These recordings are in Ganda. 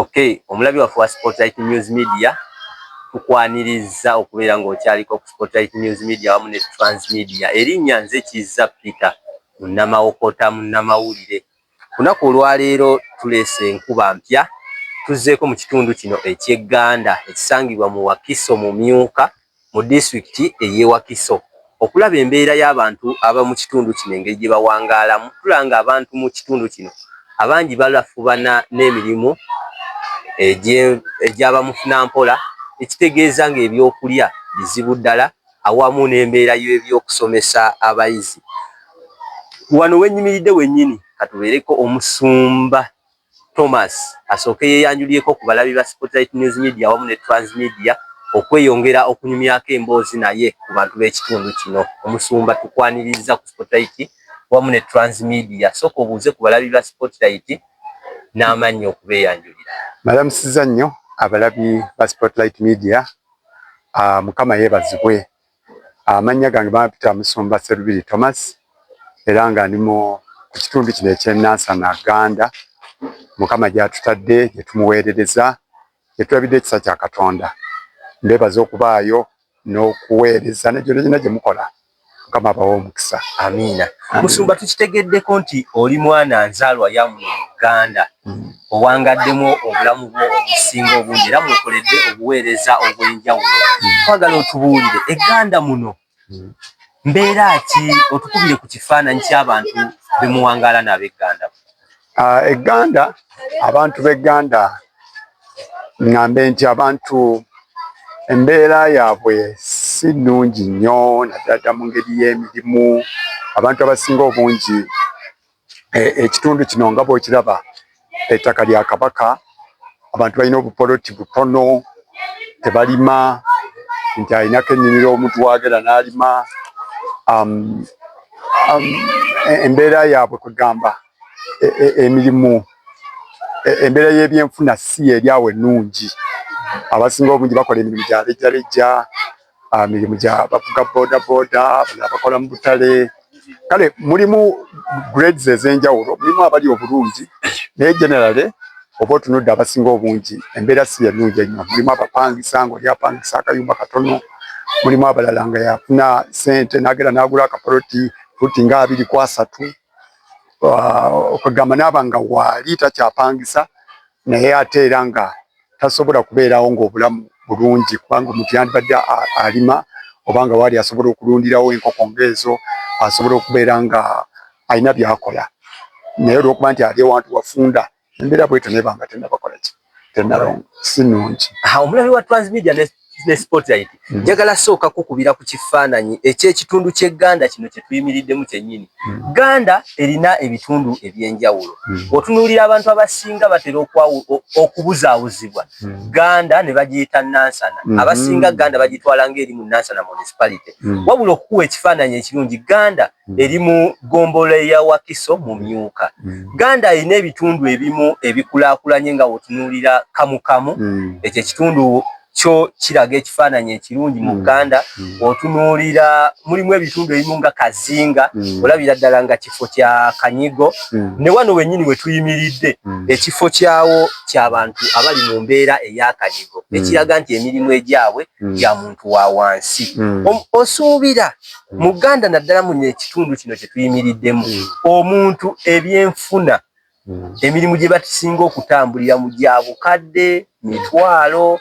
Okay, omulabi waffe wa Spotlight News Media tukwaniriza okubeera ng'okyaliko ku Spotlight News Media wamu ne Transmedia. Erinnya nze Kizza Peter munnamawokota munnamawulire. Kunaku olwaleero tuleese enkuba mpya tuzzeeko mu kitundu kino eky'Egganda ekisangibwa mu Wakiso mu Myuka mu disitulikiti ey'e Wakiso. Okulaba embeera y'abantu ab'omu kitundu kino engeri gye bawangaalamu, tulanga abantu mu kitundu kino abangi balafubana n'emirimu egy'abamufunampola, ekitegeeza ng'ebyokulya bizibu ddala awamu n'embeera y'ebyokusomesa abayizi. Wano wennyimiridde wennyini katubeereko Omusumba Thomas asooke yeeyanjulyeko ku balabi ba Spotlight News Media awamu ne Transmedia okweyongera okunyumyako emboozi naye ku bantu b'ekitundu kino. Omusumba tukwaniriza ku Spotlight wamu ne Transmedia. Sooka obuuze ku balabi ba Spotlight n'amannya okubeeyanjulira. Malamusiza nnyo abalabi ba Spotlight Media. Mukama yeebazibwe. Amannya gange bampita Musumba Serubiri Thomas era nga ndi mu kitundu kino eky'Enansana Gganda. Mukama gy'atutadde gye tumuweerereza gye tulabidde ekisa kya Katonda. Mbeebaza okubaayo n'okuweereza ne gyonna gye mukola. Mukama abawe omukisa. Amiina. Musumba tukitegeddeko nti oli mwana nzaalwa yammwe mu Uganda. Owangaddemu obulamu bwo obusinga obungi era mukoledde obuweereza obw'enjawulo. Twagala otubuulire Egganda muno mbeera ki, otukubire ku kifaananyi ky'abantu be muwangaala n'ab'Egganda? Egganda, abantu b'Egganda ŋŋambe nti abantu embeera yaabwe si nnungi nnyo naddala mu ngeri y'emirimu. Abantu abasinga obungi ekitundu kino nga bw'okiraba ettaka lya Kabaka, abantu balina obupoloti butono, tebalima, nti alinako ennimiro omuntu wagera n'alima. Embeera yaabwe kwegamba emirimu, embeera y'ebyenfuna si eri awo ennungi. Abasinga obungi bakola emirimu gya lejjalejja, emirimu gya bavuga boodabooda, abalala bakola mu butale. Kale mulimu grades ez'enjawulo, mulimu abali obulungi naye generally oba otunudde abasinga obungi embeera si ennungi ennyo. Mulimu abapangisa ng'oli apangisa akayumba katono, mulimu abalala nga yafuna ssente n'agera n'agula akapoloti futi nga 2 ku 3. Okwegamba n'aba nga waali takyapangisa naye ate era nga tasobola kubeerawo ng'obulamu bulungi kubanga omuntu yandibadde alima obanga waali asobola okulundirawo enkoko ng'ezo, asobola okubeera nga alina by'akola. Naye olw'okuba nti ali ewantu wafunda embeera bw'etyo neba nga tennabakola ki, tennalongo, si nnungi. Omulabi wa Transmedia ne Spotlight njagala sooka kukubira ku kifaananyi eky'ekitundu ky'Egganda kino kye tuyimiriddemu kyennyini. Gganda erina ebitundu eby'enjawulo. Otunuulira abantu abasinga batera okubuzaabuzibwa Gganda ne bagiyita Nansana. Abasinga Gganda bagitwala ng'eri mu Nansana municipality. Wabula okukuwa ekifaananyi ekirungi, Gganda eri mu ggombolola eya Wakiso mu Myuka. Gganda erina ebitundu ebimu ebikulaakulanye nga otunuulira Kamukamu, ekyo ekitundu kyo kiraga ekifaananyi ekirungi mu Gganda. Otunuulira mulimu ebitundu ebimu nga Kazinga, olabira ddala nga kifo kya Kanyigo. Ne wano wennyini we tuyimiridde ekifo kyawo ky'abantu abali mu mbeera eya Kanyigo, ekiraga nti emirimu egyabwe gya muntu wa wansi. Osuubira mu Gganda naddala mu ekitundu kino kye tuyimiriddemu omuntu ebyenfuna emirimu gye batusinga okutambulira mu gya bukadde, mitwalo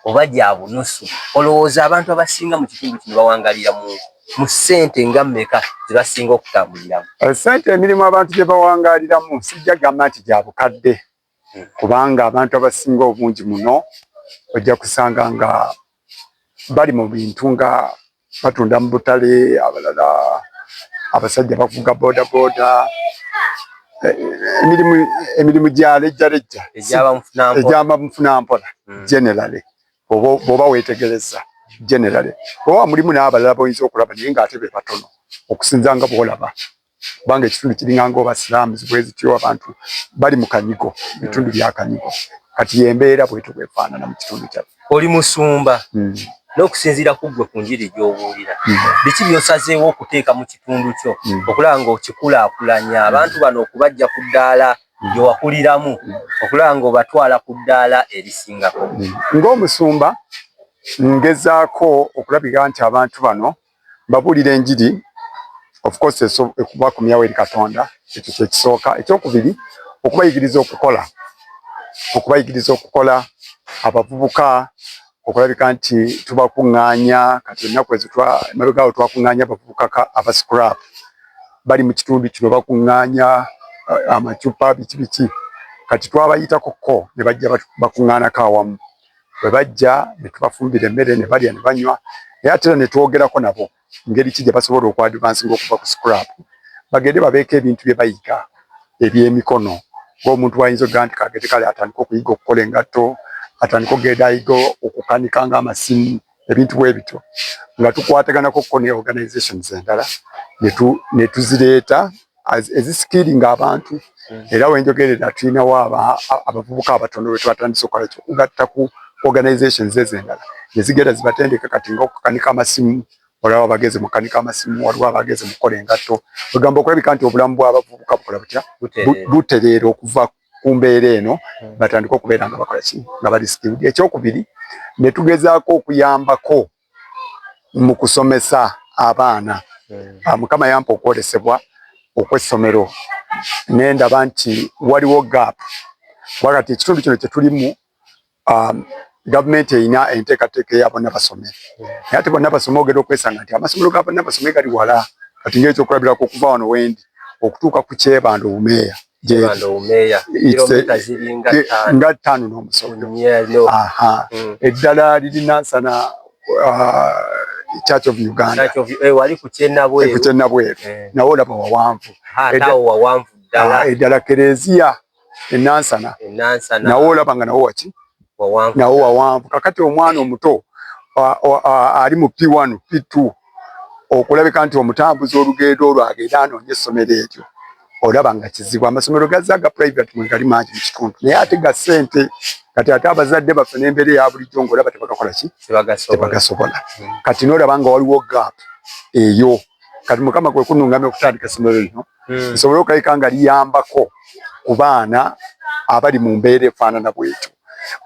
oba gya bunusu. Olowooza abantu abasinga mu kitundu kino bawangalira mu ssente nga mmeka ze basinga okutambuliramu? Ssente emirimu abantu gye bawangaliramu sijja gamba nti gya bukadde kubanga abantu abasinga obungi muno ojja kusanga nga bali mu bintu nga batunda mu butale, abalala abasajja bavuga boodabooda, emirimu gya lejjalejja egy'abamufunampola generally. Bw'oba weetegereza generally oba mulimu n'abalala boyinza okulaba naye ng'ate be batono okusinza nga bw'olaba kubanga ekitundu kiringa ng'Obasiraamu bwe zityo abantu bali mu Kanyigo, ebitundu bya Kanyigo. Kati y'embeera bw'etyo bwefaanana mu kitundu kyaffe. Oli musumba n'okusinziira ku ggwe ku njiri gy'obuulira, biki by'osazeewo okuteeka mu kitundu kyo okulaba ng'okikulaakulanya abantu bano okubajja ku ddaala gyewakuliramu okulaba ng'obatwala ku ddaala erisingako. Ng'omusumba ngezaako okulabika nti abantu bano babuulira enjiri, of course okubakomyawo eri Katonda, ekyo kyekisooka. Ekyokubiri okubayigiriza okukola abavubuka, okulabika nti tubakuŋŋaanya. Kati ennaku ezo emabegaawo twakuŋŋaanya abavubuka aba scrap bali mu kitundu kino bakuŋŋaanya amacupa biki. Kati twabayitako ne bajja bakuŋŋaanako awamu. Bwe bajja ne tubafumbira emmere ne balya ne banywa, naye ate ne twogerako nabo ngeri ki gye basobola okwadvansinga okuva ku scrap, bagende babeeko ebintu bye bayiga ebyemikono. Ng'omuntu wayinza okugaa nti kagende kale atandika okuyiga okukola engatto, atandika okugenda ayiga okukanika ng'amasimu, ebintu bwe bityo, nga tukwataganako ne organizations endala ne tuzireeta ezisikiringa abantu. Era wenjogerera tulinawo abavubuka abatono bwe twatandise okukola ekyo okugatta ku organizations ez'endala nezigenda zibatendeka kati ng'okukanika amasimu. Olaba abageze mu kukanika amasimu, waliwo abageze mu kukola engatto. Ogamba okulabika nti obulamu bw'abavubuka bukola butya butereera okuva ku mbeera eno, batandika okubeera nga bakola ki, nga bali skilled. Ekyokubiri ne tugezaako okuyambako mu kusomesa abaana. Mukama yampa okwolesebwa okw'essomero ne ndaba nti waliwo gap. Wakati ekitundu kino kye tulimu, gavumenti erina enteekateeka eya Bonna Basome. Naye ate Bonna Basome ogenda okwesanga nti amasomero ga Bonna Basome gali wala. Kati ng'ekyokulabirako okuva wano wendi okutuuka ku Kyebando Umeeya nga 5 n'omusomo. Eddala liri Nansana Church of Uganda. Wali ku Kyennabweru. Nawo olaba wawanvu. Eddala Kereziya Nansana. Nawo olaba nga nawo waki? Nawo wawanvu. Kakati omwana omuto ali mu P1, P2 okulabika nti omutambuza olugendo olwo agenda anoonye essomero eryo, olaba nga kizibu. Amasomero gazaaga private mwe gali mangi mu kitundu, naye ate ga ssente. Kati ate abazadde baffe n'embeera eya bulijjo ng'olaba tebagakola ki? Tebagasobola. Kati n'olaba nga waliwo gap eyo. Kati Mukama kwe kunnungamya okutandika essomero lino lisobole okulabika nga liyambako ku baana abali mu mbeera efaanana bw'etyo.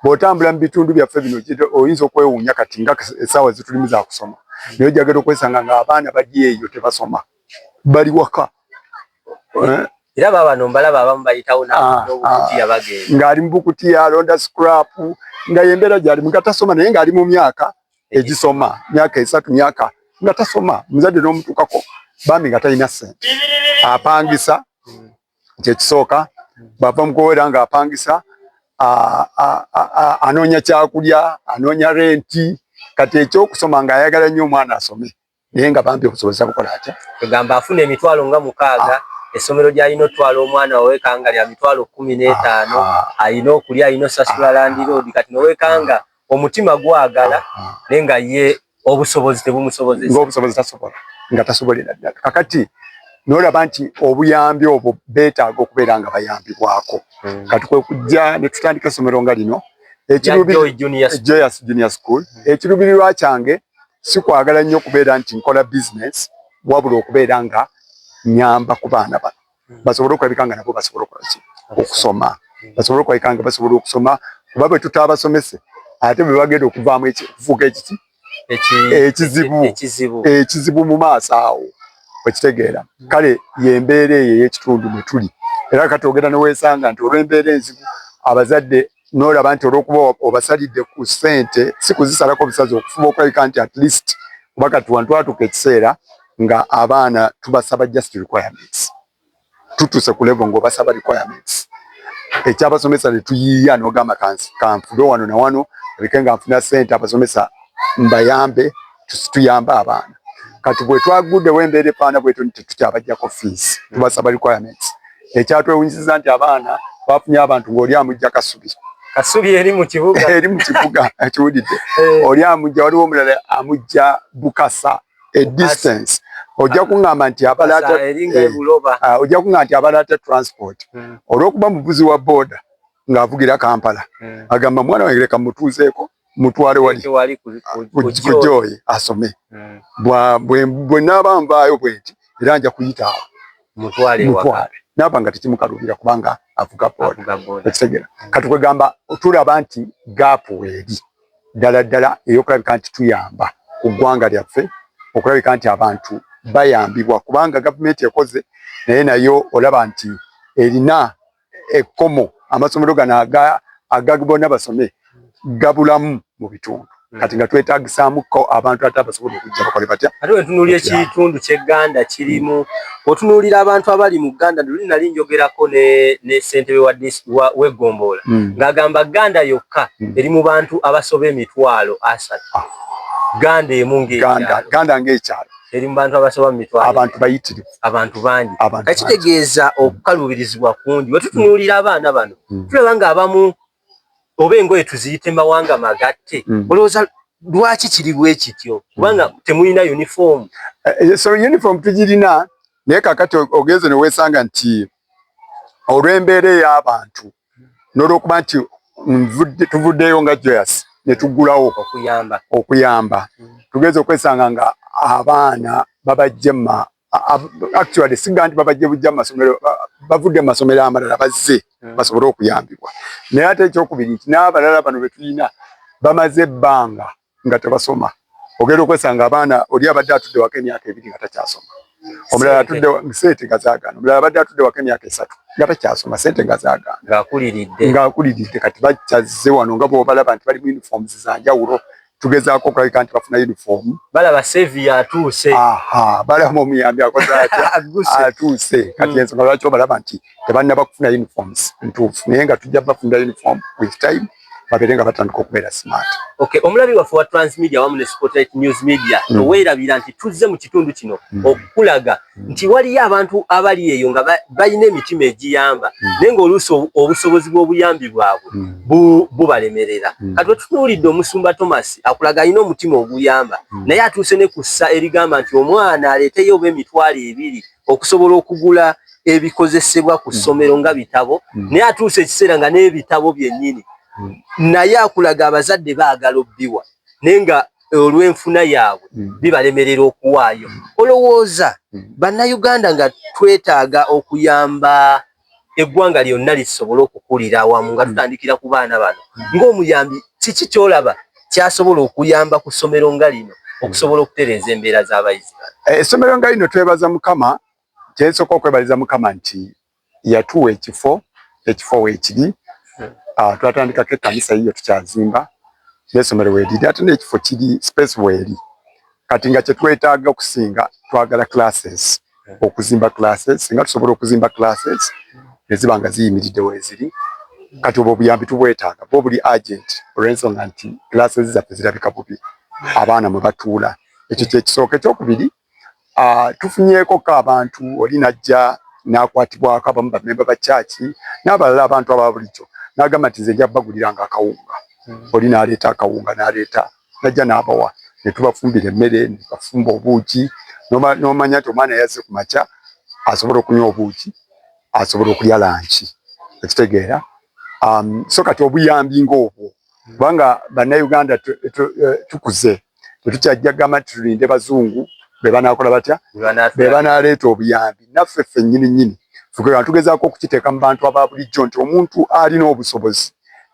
Bw'otambula mu bitundu byaffe bino oyinza okwewuunya kati nga essaawa zitulimu za kusoma, naye ojagala okwesanga ng'abaana bali eyo tebasoma, bali waka. Era bano mbalaba abamu bayitawo n'obukutiya bagenda. Ng'ali mu bukutiya alonda scrap, nga y'embeera gy'alimu nga tasoma, naye ng'ali mu myaka egisoma, myaka 3 nga tasoma. Muzadde n'omutuukako bambi nga talina ssente, apangisa. Kyekisooka, bava mu kuwera ng'apangisa, anoonya kyakulya, anoonya renti. Kati ekyokusoma ng'ayagala nnyo omwana asome, naye nga bambi okusobozesa bukola atya? Egamba afuna emitwalo nga 6, essomero gy'alina otwala omwana wawekanga lya mitwalo 15, alina okulya, alina osasula landiroodi. Kati nowekanga omutima gwagala naye nga ye obusobozi tebumusobozesa. Ng'obusobozi tasobola, nga tasobolera ddala. Kakati n'olaba nti obuyambi obwo beetaaga okubeera nga bayambibwako. Kati kwe kujja ne tutandika essomero nga lino Joyous Junior School. Ekiruubirirwa kyange si kwagala nnyo okubeera nti nkola business, wabula okubeera nga nyamba ku baana bano basobole okulabika nga nabo basobola okusoma, basobole okulabika nga basobola okusoma, kuba bwe tutaabasomese ate bwe bagenda okuvaamu okufuuka ekizibu mu maaso awo, okitegeera. Kale y'embeera eyo ey'ekitundu mwe tuli. Era kati ogenda ne weesanga nti olw'embeera enzibu abazadde n'olaba nti olw'okuba obasalidde ku ssente si kuzisalako busazi, okufuba okulabika nti at least kuba kati wano twatuuka ekiseera nga abaana tubasaba just requirements. Tutuuse ku level ng'obasaba requirements. Ekyabasomesa ne tuyiiya n'ogamba kanfude wano na wano ebike nga nfuna ssente abasomesa mbayambe, tuyambe abaana. Kati bwe twaguddewo embeera efaana bwetyo tetukyabaggyako fees, tubasaba requirements. Ekyatwewunyisiza nti abaana bafunye abantu ng'oli amujja Kasubi eri mu kibuga ekiwulidde, oli amujja, waliwo omulala amujja Bukasa distance. Ojja kuŋŋamba nti abalaata transport olw'okuba muvuzi wa booda ng'avugira Kampala, agamba mwana wange leka mutuuzeeko mutwale wali ku Joy asome. Bwe naaba nvaayo bwenti era nja kuyita awo mutwale, naaba nga tekimukaluubira kubanga avuga boda ekitegeera kati kwegamba tulaba nti gaapu weeri ddala eyokulabika nti tuyamba ku ggwanga lyaffe okulabika nti abantu bayambibwa kubanga gavumenti ekoze naye nayo olaba nti erina ekkomo amasomero gano aga bonna basome gabulamu mu bitundu kati nga twetaagisaamuko abantu ate abasobola okujja bakole batya ate wetunuulira ekitundu ky'egganda kirimu otunuulira abantu abali mu gganda luli nali njogerako ne ssentebe w'eggomboola ng'agamba gganda yokka eri mu bantu abasoba 30,000 gganda emu gganda ng'ekyalo eri mu bantu abasoba 30,000 abantu bayitirivu abantu bangi ekitegeeza okukaluubirizibwa kungi wetutunuulira abaana bano tulaba ng'abamu oba engoye tuziyite mawanga magatte olowooza lwaki kiri bwe kityo kubanga temulina uniform so uniform tugirina naye kakati ogenze ne weesanga nti olw'embeera ey'abantu n'olwokuba nti tuvuddeyo nga joyous ne tuggulawo okuyamba tugeze okwesanga nga abaana babajje actually siga nti babajje bujja mu masomero bavudde mu masomero amalala bazze basobole okuyambibwa naye ate ekyokubiri nti n'abalala bano be tulina bamaze ebbanga nga tebasoma ogenda okwesanga abaana oli abadde atudde waka emyaka 2 nga takyasoma omulala atudde sente nga zaagana omulala abadde atudde waka emyaka 3 nga takyasoma sente nga zaagana ng'akuliridde kati bakyazze wano nga bw'obalaba nti bali mu uniforms za njawulo tugezaako okulabika nti bafuna uniform balaba sevia atuuse balaba omuyambi akoze atya atuuse kati ensonga lwaki obalaba nti tebannaba kufuna uniforms ntuufu naye nga tujja bafuna uniform with time babeere nga batandika okubeera smart. Okay, omulabi waffe wa Transmedia wamu ne Spotlight News Media weerabira nti tuzze mu kitundu kino okulaga nti waliyo abantu abali eyo nga balina emitima egiyamba naye ng'oluusi obusobozi bw'obuyambi bwabwe bubalemerera kati wetutunuulidde omusumba Thomas akulaga alina omutima oguyamba naye atuuse ne kussa erigamba nti omwana aleeteyo oba 2,000 okusobola okugula ebikozesebwa ku ssomero nga bitabo naye atuuse ekiseera nga n'ebitabo byennyini naye akulaga abazadde baagala obbiwa naye nga olw'enfuna yaabwe bibalemerera okuwaayo olowooza bannayuganda nga twetaaga okuyamba eggwanga lyonna lisobole okukulira awamu nga tutandikira ku baana bano ng'omuyambi kiki kyolaba kyasobola okuyamba ku ssomero nga lino okusobola okutereeza embeera z'abayizi bano essomero nga lino twebaza mukama kyensooka okwebaliza mukama nti yatuwa ekifo weekiri twatandikako ekkanisa yiyo tukyazimba n'essomero weeriri ate n'ekifo kiri space weeri kati nga kyetwetaaga okusinga twagala classes okuzimba classes singa tusobola okuzimba classes neziba nga ziyimiridde weeziri kati obwo obuyambi tubwetaaga bwo buli agent olw'ensonga nti classes zaffe zirabika bubi abaana mwe batuula ekyo kyekisooka ekyokubiri tufunyeeko ko abantu oli najja n'akwatibwako abamu bamemba ba chaaki n'abalala abantu aba bulijjo n'agamba nti nze nja baguliranga akawunga oli n'aleeta akawunga n'aleeta najja n'abawa ne tubafumbira emmere ne bafumba obuuki n'omanya nti omwana yazze ku makya asobola okunywa obuuki asobola okulya lanki ekitegeera so kati obuyambi ng'obwo kubanga bannayuganda tukuze tetukyajja gamba nti tulinde bazungu be banaakola batya be banaaleeta obuyambi naffe ffe nnyini tugezaako okukiteeka mu bantu aba bulijjo nti omuntu alina obusobozi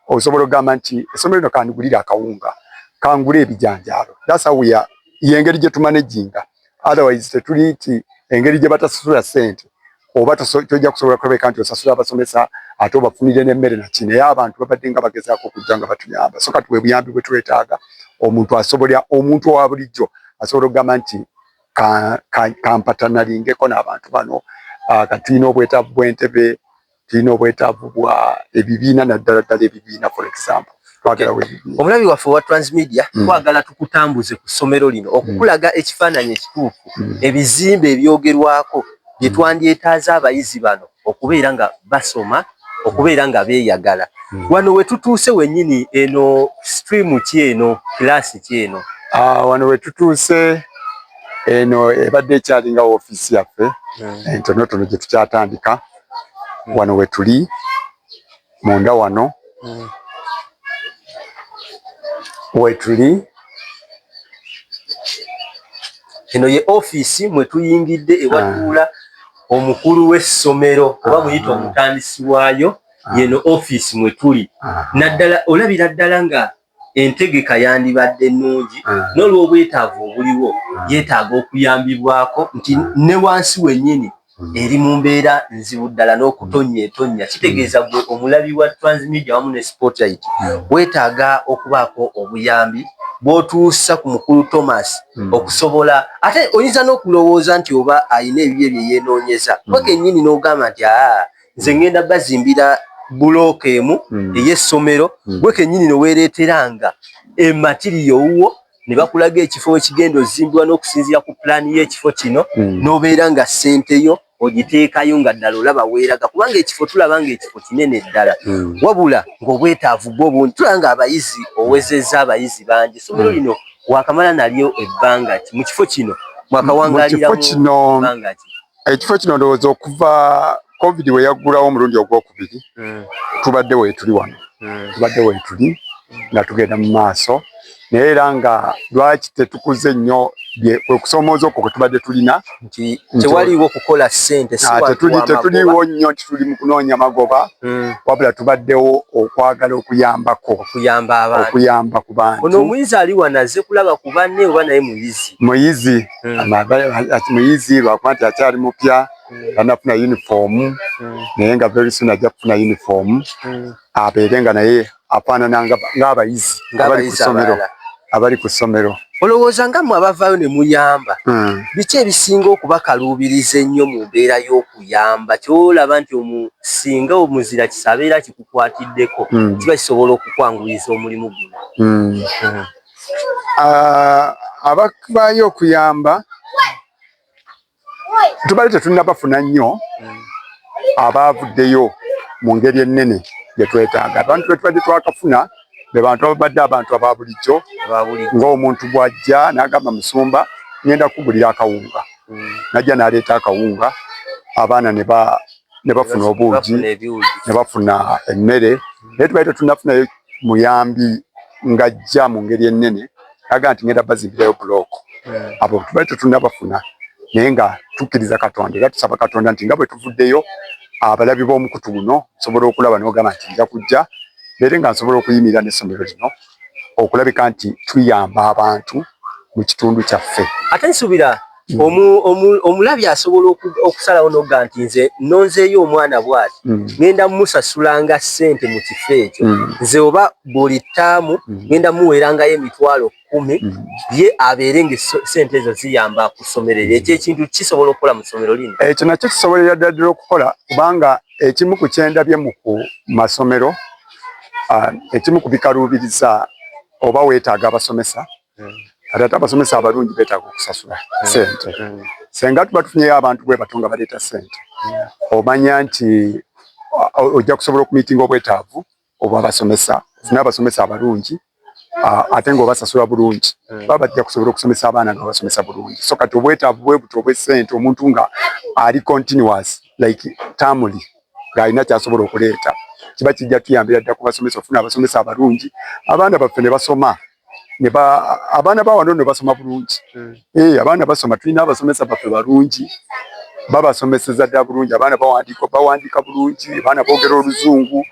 osobola okugamba nti essomero lino kandigulire akawunga kangule ebijanjaalo y'engeri gye tumanejinga otherwise tetuli nti engeri gye batasasula ssente oba tojja kusobola kulabeka nti osasula abasomesa ate obafunire n'emmere naki naye abantu babadde nga bagezaako okujja nga batuyamba so kati bwe buyambi bwe twetaaga omuntu owa bulijjo asobola okugamba nti kampatanalingeko n'abantu bano kati tulina obwetaavu bw'entebe tulina obwetaavu bwa ebibiina naddala ddala ebibiina for example twagalawo ebibiina. Omulabi waffe wa Transmedia twagala tukutambuze ku ssomero lino okukulaga ekifaananyi ekituufu ebizimbe ebyogerwako bye twandyetaaza abayizi bano okubeera nga basoma okubeera nga beeyagala wano we tutuuse wennyini eno stream ki eno kilaasi ki eno wano we tutuuse eno ebadde ekyalinga ofiisi yaffe entonotono gye tukyatandika wano we tuli munda wano we tuli eno ye ofiisi mwe tuyingidde ewatuula omukulu w'essomero oba muyita omutandisi waayo yeno office mwe tuli naddala olabira ddala nga entegeka yandibadde ennungi n'olw'obwetaavu obuliwo yeetaaga okuyambibwako nti ne wansi wennyini eri mu mbeera nzibu ddala n'okutonnya kitegeeza gwe omulabi wa Transmedia wamu ne Spotlight weetaaga okubaako obuyambi bw'otuusa ku mukulu Thomas okusobola ate oyinza n'okulowooza nti oba ayina ebibye bye yeenoonyeza kuba kennyini n'ogamba nti nze ngenda bazimbira bulooka emu ey'essomero gwe kennyini noweereeteranga ematiriyo wo ne bakulaga ekifo ekigenda ozimbibwa n'okusinziira ku pulaani y'ekifo kino n'obeera nga ssente yo ogiteekayo nga ddala olaba weeraga kubanga ekifo tulaba nga ekifo kinene ddala wabula ng'obwetaavu bwo bungi tulaba nga abayizi owezezza abayizi bangi essomero lino waakamala nalyo ebbanga ki mu kifo kino mwakawangaaliramu ebbanga ki ekifo kino ndowooza okuva covid we yaggulawo omulundi ogwokubiri tubadde weetuli wano tubadde weetuli nga tugenda mu maaso naye era nga lwaki tetukuze nnyo okusoomooza okwo kwe tubadde tulina nti tewaliwo kukola ssente tetuliwo nnyo nti tuli mu kunoonya magoba wabula tubaddewo okwagala okuyamba ku bantu ono omuyizi ali wano azze kulaba ku banne oba naye muyizi lwakuba nti akyali mupya tanafuna uniform naye nga very soon ajja kufuna uniform abeere nga naye afaanana ng'abayizi abali ku ssomero olowooza nga mmwe abavaayo ne muyamba biki ebisinga okubakaluubiriza ennyo mu mbeera y'okuyamba kyolaba nti singa omuzira kisabeera kikukwatiddeko kiba kisobola okukwanguyiza omulimu guno abavaayo okuyamba tubali tetunnabafuna nnyo abaavuddeyo mu ngeri ennene gye twetaaga abantu be tubadde twakafuna be bantu ababadde abantu aba bulijjo ng'omuntu bw'ajja n'agamba musumba ngenda kugulira akawunga najja n'aleeta akawunga abaana ne bafuna obuugi ne bafuna emmere naye tubali tetunnafunayo muyambi ng'ajja mu ngeri ennene aga nti ngenda bazimbirayo buloko abo tubali tetunnabafuna naye nga tukkiriza Katonda era tusaba Katonda nti nga bwe tuvuddeyo abalabi b'omukutu guno nsobola okulaba n'ogamba nti nja kujja leero nga nsobola okuyimirira n'essomero lino okulabika nti tuyamba abantu mu kitundu kyaffe. Ate nsuubira omulabi asobola okusalawo n'ogamba nti nze nonzeeyo omwana bw'ati ngenda mumusasulanga ssente mu kifo ekyo nze oba buli ttaamu ngenda muweerangayo emitwalo 10 ye abeere nga ssente ezo ziyamba ku ssomero eryo ekyo ekintu kisobola okukola mu ssomero lino ekyo nakyo kisobolera ddala okukola kubanga ekimu ku kyendabye mu masomero ekimu ku bikaluubiriza oba weetaaga abasomesa ate abasomesa abalungi beetaaga okusasula ssente senga tuba tufunyeyo abantu bwe bato nga baleeta ssente omanya nti ojja kusobola okumiitinga obwetaavu obw'abasomesa ofune abasomesa abalungi ate ng'obasasula bulungi baba bajja kusobola okusomesa abaana nga basomesa bulungi so kati obwetaavu bwe buto obw'essente omuntu nga ali continuous like tamuli ng'alina kyasobola okuleeta kiba kijja tuyambira ddala ku basomesa ofuna abasomesa abalungi abaana baffe ne basoma abaana ba wano ne basoma bulungi abaana basoma tulina abasomesa baffe balungi babasomeseza ddala bulungi abaana bawandiika bulungi abaana boogera oluzungu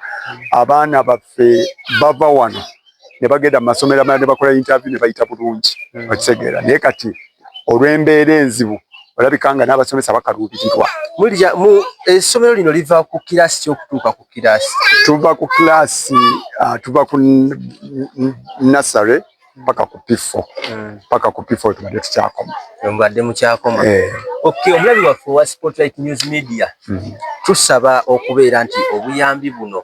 abaana baffe bava wano ne bagenda mu masomero amalala ne bakola interview ne bayita bulungi okitegeera naye kati olw'embeera enzibu olabika nga n'abasomesa bakaluubirirwa. Essomero lino liva ku kiraasi ky'okutuuka ku kiraasi? Tuva ku kiraasi tuva ku nasare paka ku P4 paka ku P4 tubadde tukyakoma. Mubadde mukyakoma. Okay, omulabi waffe wa Spotlight News Media tusaba okubeera nti obuyambi buno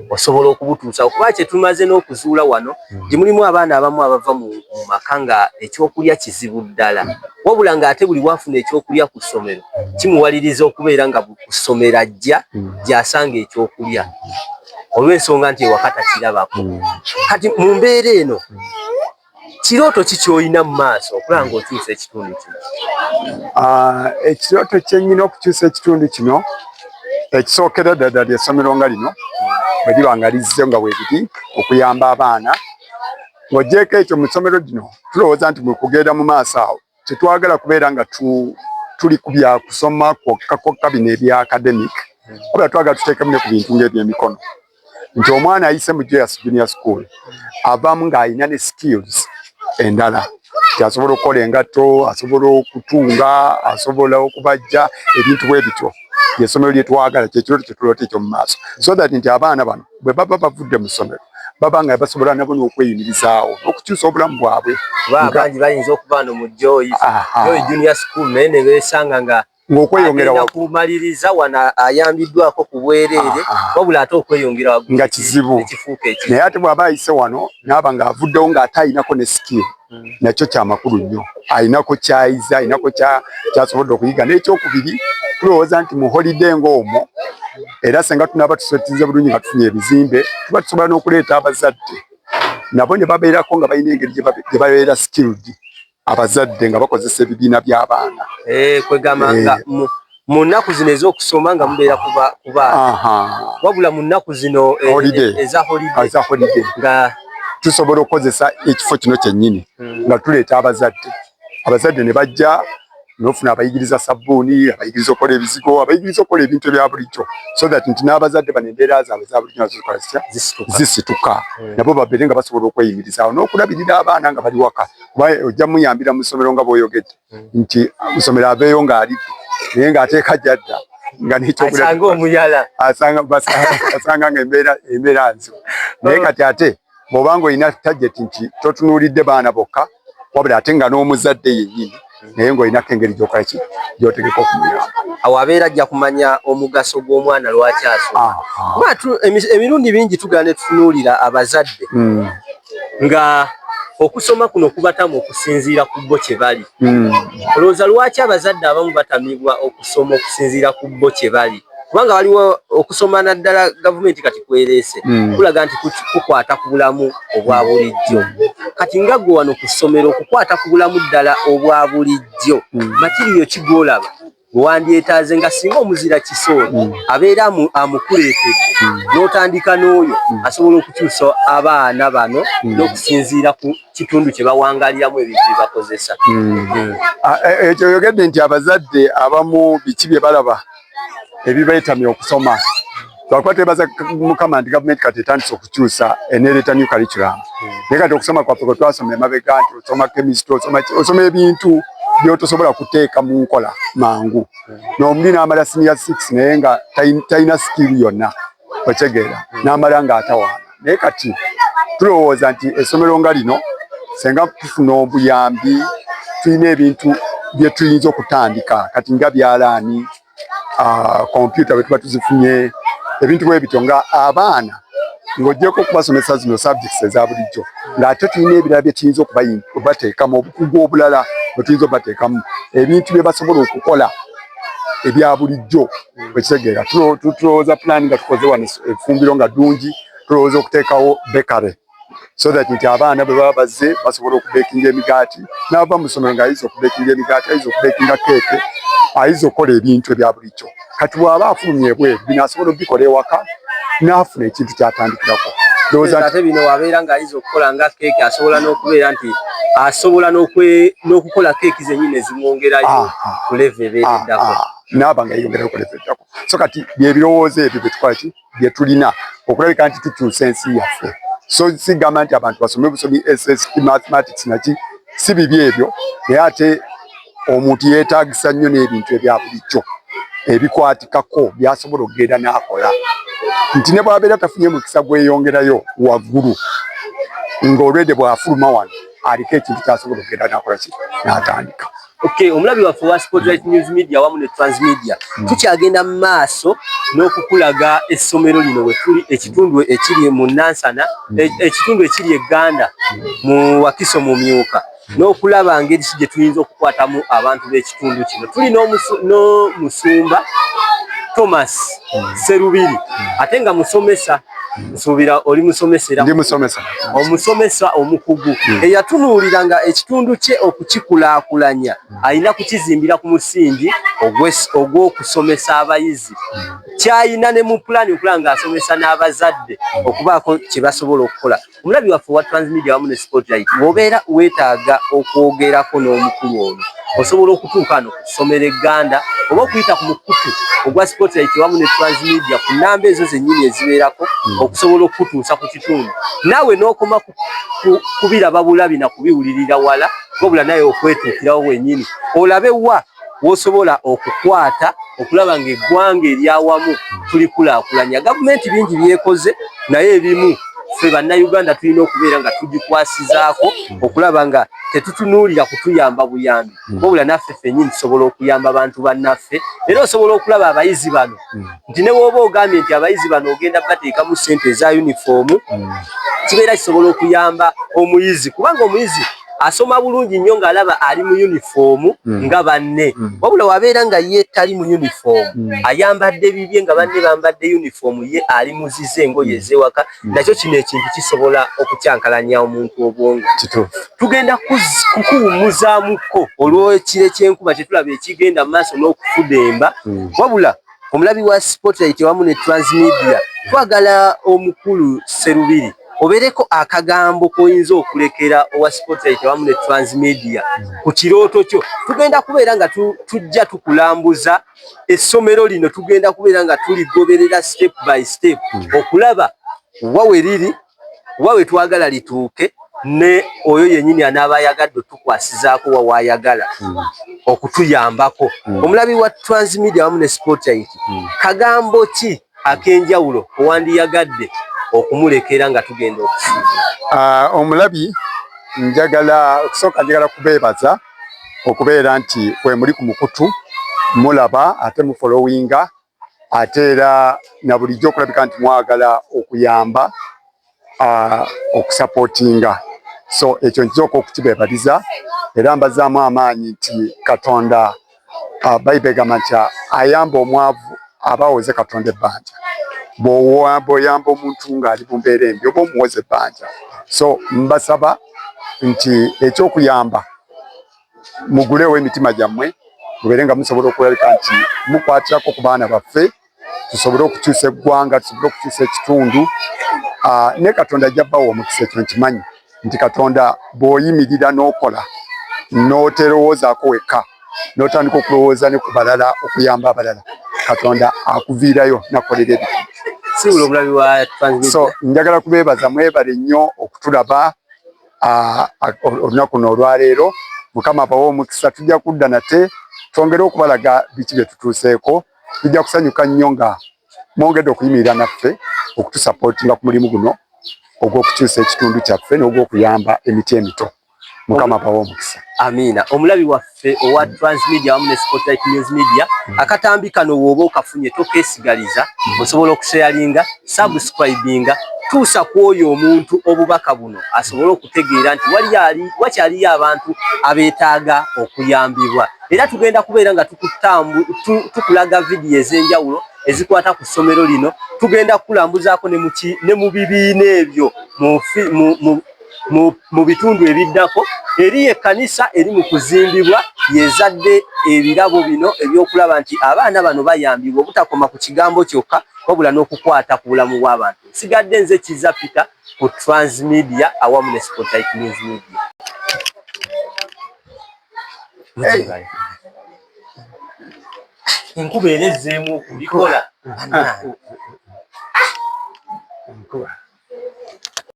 osobola okubutuusa okuba kye tumaze n'okuzuula wano gye mulimu abaana abamu abava mu maka nga ekyokulya kizibu ddala wabula ng'ate buli wafuna ekyokulya ku ssomero kimuwaliriza okubeera nga ku ssomero ajja gy'asanga ekyokulya olw'ensonga nti ewaka takirabako kati mu mbeera eno kirooto ki ky'olina mu maaso okulaba ng'okyusa ekitundu kino? Ekirooto kye nnyina okukyusa ekitundu kino ekisookera ddala ly'essomero nga lino bwe liba nga lizze nga weeriri okuyamba abaana ng'oggyeko ekyo mu ssomero lino tulowooza nti bwe kugenda mu maaso awo tetwagala kubeera nga tuli kubya kusoma kwokka bino ebya academic wabula twagala tuteekemu ku bintu ng'ebyemikono nti omwana ayise mu JS Junior School avaamu ng'alina ne skills endala asobola okukola engatto asobola okutunga asobola okubajja ebintu bwe bityo yesomero lye twagala kyekiro kyetuloote ekyo mu maaso so that nti abaana bano bwe baba bavudde mu ssomero baba nga basobola nabo n'okweyimirizaawo okukyusa obulamu bwabwe bangi bayinza okuba no mu Joy Junior School naye ne beesanga nga ng'okweyongera kumaliriza wana ayambiddwako ku bwereere wabula ate okweyongera nga kizibu naye ate bw'aba ayise wano naaba ng'avuddewo ng'ate ayinako ne skill nakyo kyamakulu nnyo ayinako kyayiza ayinako kyasobodde okuyiga n'ekyokubiri tulowooza nti mu holiday ng'omwo era senga tunaaba tusotize bulungi nga tufunye ebizimbe tuba tusobola n'okuleeta abazadde nabo ne babeerako nga balina engeri gye babeera skilled abazadde nga bakozesa ebibiina by'abaana kwegamba nga mu nnaku zino ez'okusoma nga mubeera ku baana wabula mu nnaku zino eza holiday nga tusobola okukozesa ekifo kino kyennyini nga tuleeta abazadde ne bajja n'ofuna abayigiriza sabbuuni abayigiriza okukola ebizigo abayigiriza okukola ebintu ebya bulijjo so that nti n'abazadde bano embeera zaabwe za bulijjo nazo zikola zisituka nabo babeere nga basobola okweyimirizaawo n'okulabirira abaana nga bali waka kuba ojja muyambira mu ssomero nga bw'oyogedde nti musomero aveeyo ng'alidde naye ng'ateeka jadda nga asanga nga embeera nzibu naye kati ate bw'obanga olina target nti totunuulidde baana bokka wabula ate nga n'omuzadde yennyini naye ng'olinako engeri gy'okola ki gy'otegeka okumuyamba awo abeera ajja kumanya omugaso gw'omwana lwaki asoma emirundi mingi tugala ne tutunuulira abazadde nga okusoma kuno kubatamu okusinziira ku bo kye bali olowooza lwaki abazadde abamu batamibwa okusoma okusinziira ku bo kye bali kubanga waliwo okusoma naddala gavumenti kati kwereese kulaga nti kukwata ku bulamu obwa bulijjo kati nga gwe wano ku ssomero okukwata ku bulamu ddala obwa bulijjo matiriyo kigolaba wandyetaaze nga singa omuzira kisoolo abeera amukuleetedde n'otandika n'oyo asobola okukyusa abaana bano n'okusinziira ku kitundu kye bawangaliramu ebintu bye bakozesa ekyo yogedde nti abazadde abamu biki bye balaba ebibeetamye okusoma lwakuba twebaza mukama nti gavumenti kati etandise okukyusa eneereeta new curriculum naye kati okusoma kwaffe kwe twasoma emabega nti osoma chemistry osoma ebintu byotosobola kuteeka mu nkola mangu n'omuli n'amala senior 6 naye nga talina skill yonna okyegeera n'amala ng'atawaana naye kati tulowooza nti essomero nga lino senga tufuna obuyambi tulina ebintu bye tuyinza okutandika kati nga byalaani kompyuta bwe tuba tuzifunye ebintu bwe bityo nga abaana ng'oggyeko okubasomesa zino subjects eza bulijjo ng'ate tulina ebirala bye tuyinza okubateekamu obukugu obulala bwe tuyinza okubateekamu ebintu bye basobola okukola ebya bulijjo ekitegeera tulowooza pulaani nga tukoze wano efumbiro nga ddungi tulowooza okuteekawo bekare so that nti abaana bwe baba bazze basobola okubeekinga emigaati n'ava mu ssomero ng'ayiza okubeekinga emigaati ayiza okubeekinga keeke ayiza okukola ebintu ebya bulijjo kati bw'aba afulumye ebweru bino asobola okubikola ewaka n'afuna ekintu kyatandikirako ate bino wabeera ng'ayiza okukola nga keeke asobola n'okubeera nti asobola n'okukola keeki zennyini ezimwongerayo ku leve ebeereddako naaba nga yeyongerayo ku leve eddako so kati byebirowoozo ebyo byetukolaki bye tulina okulabika nti tukyusa ensi yaffe so sigamba nti abantu basome busomi SST mathematics naki si bibi ebyo naye ate omuntu yeetaagisa nnyo n'ebintu ebya bulijjo ebikwatikako byasobola okugenda n'akola nti ne bw'abeera tafunye mukisa gweyongerayo waggulu ng'olwedde bw'afuluma wano aliko ekintu kyasobola okugenda n'akola ki n'atandika omulabi waffe wa Spotlight News Media wamu ne Transmedia tukyagenda mu maaso n'okukulaga essomero lino we tuli ekitundu ekiri mu Nansana ekitundu ekiri e Gganda mu Wakiso mu Myuka n'okulaba ngeri ki gye tuyinza okukwatamu abantu b'ekitundu kino tuli n'omusumba Thomas Serubiri ate nga musomesa nsuubira oli musomesera ndi musomesa omusomesa omukugu eyatunuuliranga ekitundu kye okukikulaakulanya alina kukizimbira ku musingi ogw'okusomesa abayizi kyayina ne mu pulaani okulaba ng'asomesa n'abazadde okubaako kye basobola okukola omulabi waffe wa Transmedia wamu ne Spotlight bw'obeera weetaaga okwogerako n'omukulu ono osobola okutuuka no kusomera egganda oba okuyita ku mukutu ogwa Spotlight wamu ne Transmedia ku nnamba ezo zennyini ezibeerako okusobola okutuusa ku kitundu naawe n'okoma kubiraba bulabi na kubiwulirira wala wabula naye okwetuukirawo wennyini olabe wa wosobola okukwata okulaba ng'eggwanga eryawamu tulikulaakulanya. Gavumenti bingi byekoze naye ebimu ffe bannayuganda tulina okubeera nga tugikwasizaako okulaba nga tetutunuulira kutuyamba buyambi wabula naffe ffennyini tusobola okuyamba abantu bannaffe era osobola okulaba abayizi bano nti ne bw'oba ogambye nti abayizi bano ogenda bateekamu ssente eza yunifoomu kibeera kisobola okuyamba omuyizi kubanga omuyizi asoma bulungi nnyo ng'alaba ali mu yunifoomu nga banne wabula wabeera nga ye tali mu yunifoomu ayambadde bibye nga banne bambadde yunifoomu ye ali muzize engoye ez'ewaka nakyo kino ekintu kisobola okukyankalanya omuntu obwongo. Tugenda kukuwummuzaamuko olw'ekire ky'enkuba kyetulaba ekigenda mu maaso n'okufudemba wabula omulabi wa Spotlight wamu ne Transmedia twagala omukulu Sserubiri obeereko akagambo k'oyinza okulekera owa Spotlight wamu ne Transmedia ku kirooto kyo. Tugenda kubeera nga tujja tukulambuza essomero lino tugenda kubeera nga tuligoberera step by step okulaba wawe liri wawe twagala lituuke ne oyo yennyini anaaba ayagadde otukwasizaako wawaayagala okutuyambako. Omulabi wa Transmedia wamu ne Spotlight kagambo ki ak'enjawulo owandiyagadde okumulekera nga tugenda okusiiba? Omulabi okusooka njagala kubeebaza okubeera nti we muli ku mukutu mulaba ate mufolowinga ate era na bulijjo okulabika nti mwagala okuyamba okusapootinga so ekyo nkizooka okukibeebaliza era mbazaamu amaanyi nti Katonda Bayibuli egamba nti ayamba omwavu aba awoze Katonda ebbanja bw'oyamba omuntu ng'ali mu mbeera embi oba omuwoza ebbanja so mbasaba nti ekyokuyamba mugulewo emitima gyammwe mubeere nga musobola okulabika nti mukwatirako ku baana baffe tusobole okukyusa eggwanga tusobole okukyusa ekitundu ne Katonda ajjabbawo omukisa ekyo nkimanyi nti Katonda bw'oyimirira n'okola n'oterowoozaako wekka n'otandika okulowooza ne ku balala okuyamba abalala Katonda akuviirayo nakolera ebitundu. So njagala kubeebaza mwebale nnyo okutulaba olunaku n'olwaleero Mukama abawe omukisa tujja kudda nate twongere okubalaga biki bye tutuuseeko tujja kusanyuka nnyo nga mwongedde okuyimirira naffe okutusapootinga ku mulimu guno ogw'okukyusa ekitundu kyaffe n'ogw'okuyamba emiti emito. Mukama abawe omukisa. Amiina. Omulabi waffe owa Transmedia wamu ne Spotlight News Media akatambi kano wooba okafunye tokeesigaliza osobola okusharinga subscribinga tuusa ku oyo omuntu obubaka buno asobole okutegeera nti wakyaliyo abantu abeetaaga okuyambibwa era tugenda kubeera nga tukulaga vidiyo ez'enjawulo ezikwata ku ssomero lino tugenda kukulambuzaako ne mu bibiina ebyo mu bitundu ebiddako eri ekkanisa eri mu kuzimbibwa yezadde ebirabo bino ebyokulaba nti abaana bano bayambibwa obutakoma ku kigambo kyokka wabula n'okukwata ku bulamu bw'abantu. Sigadde nze Kizza Peter ku Transmedia awamu ne Spotlight News Media. Enkuba erezzeemu okubikola.